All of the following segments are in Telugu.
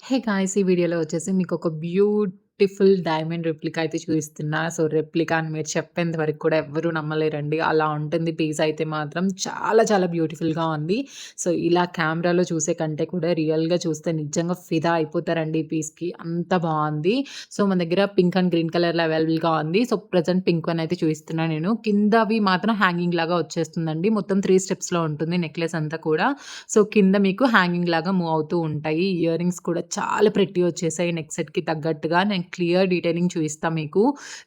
Hey guys! ఈ వీడియోలో వచ్చేసి మీకొక బ్యూటిఫుల్ డైమండ్ రెప్లికా అయితే చూపిస్తున్నా. సో, రెప్లికా అని మీరు చెప్పేంత వరకు కూడా ఎవ్వరూ నమ్మలేరండి. అలా ఉంటుంది పీస్ అయితే మాత్రం చాలా చాలా బ్యూటిఫుల్‌గా ఉంది. సో, ఇలా కెమెరాలో చూసే కంటే కూడా రియల్‌గా చూస్తే నిజంగా ఫిదా అయిపోతారండి ఈ పీస్‌కి. అంత బావుంది. సో, మన దగ్గర పింక్ అండ్ గ్రీన్ కలర్‌లో అవైలబుల్‌గా ఉంది. సో, ప్రెజెంట్ పింక్ వన్ అయితే చూపిస్తున్నా నేను. కిందవి మాత్రం హ్యాంగింగ్ లాగా వచ్చేస్తుందండి. మొత్తం 3 స్టెప్స్‌లో ఉంటుంది నెక్లెస్ అంతా కూడా. సో, కింద మీకు హ్యాంగింగ్ లాగా మూవ్ అవుతూ ఉంటాయి. ఇయర్ రింగ్స్ కూడా చాలా ప్రెట్టి వచ్చేసాయి నెక్ సెట్‌కి తగ్గట్టుగా. నేను క్లియర్ డీటెయిలింగ్ చూయిస్తా మీకు.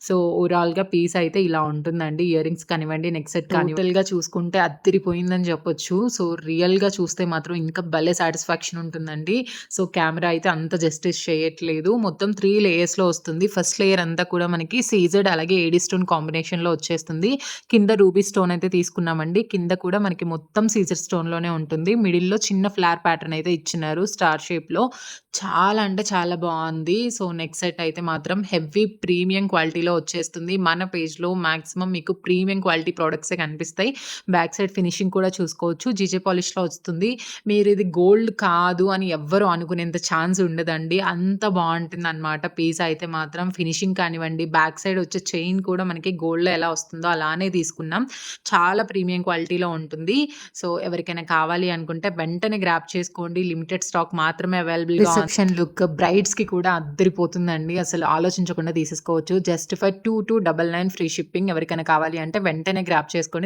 సో, ఓవరాల్‌గా పీస్ అయితే ఇలా ఉంటుందండి. ఇయర్ రింగ్స్ కానివ్వండి, నెక్ సెట్ టోటల్‌గా చూసుకుంటే అద్దిరిపోయిందని చెప్పొచ్చు. సో, రియల్‌గా చూస్తే మాత్రం ఇంకా భలే సాటిస్ఫాక్షన్ ఉంటుందండి. సో, కెమెరా అయితే అంత జస్టిస్ చేయట్లేదు. మొత్తం 3 లేయర్స్‌లో వస్తుంది. ఫస్ట్ లేయర్ అంతా కూడా మనకి సీజెడ్ అలాగే ఏడీ స్టోన్ కాంబినేషన్‌లో వచ్చేస్తుంది. కింద రూబీ స్టోన్ అయితే తీసుకున్నామండి. కింద కూడా మనకి మొత్తం సీజర్ స్టోన్‌లోనే ఉంటుంది. మిడిల్‌లో చిన్న ఫ్లవర్ ప్యాటర్న్ అయితే ఇచ్చినారు స్టార్ షేప్‌లో. చాలా అంటే చాలా బావుంది. సో, నెక్ సెట్ అయితే మాత్రం హెవీ ప్రీమియం క్వాలిటీలో వచ్చేస్తుంది. మన పేజ్‌లో మాక్సిమం మీకు ప్రీమియం క్వాలిటీ ప్రొడక్ట్సే కనిపిస్తాయి. బ్యాక్ సైడ్ ఫినిషింగ్ కూడా చూసుకోవచ్చు. జీజే పాలిష్‌లో వస్తుంది. మీరిది గోల్డ్ కాదు అని ఎవ్వరు అనుకునేంత ఛాన్స్ ఉండదండి. అంత బావుంటుందనమాట పీస్ అయితే మాత్రం. ఫినిషింగ్ కానివ్వండి, బ్యాక్ సైడ్ వచ్చే చైన్ కూడా మనకి గోల్డ్‌లో ఎలా వస్తుందో అలానే తీసుకున్నాం. చాలా ప్రీమియం క్వాలిటీలో ఉంటుంది. సో, ఎవరికైనా కావాలి అనుకుంటే వెంటనే గ్రాబ్ చేసుకోండి. లిమిటెడ్ స్టాక్ మాత్రమే అవైలబుల్‌గా రిసెప్షన్ లుక్ బ్రైడ్స్‌కి కూడా అద్దరిపోతుందండి. అసలు ఆలోచించకుండా తీసేసుకోవచ్చు. Just for 2299 free shipping. ఎవరికైనా కావాలి అంటే వెంటనే గ్రాబ్ చేసుకోండి.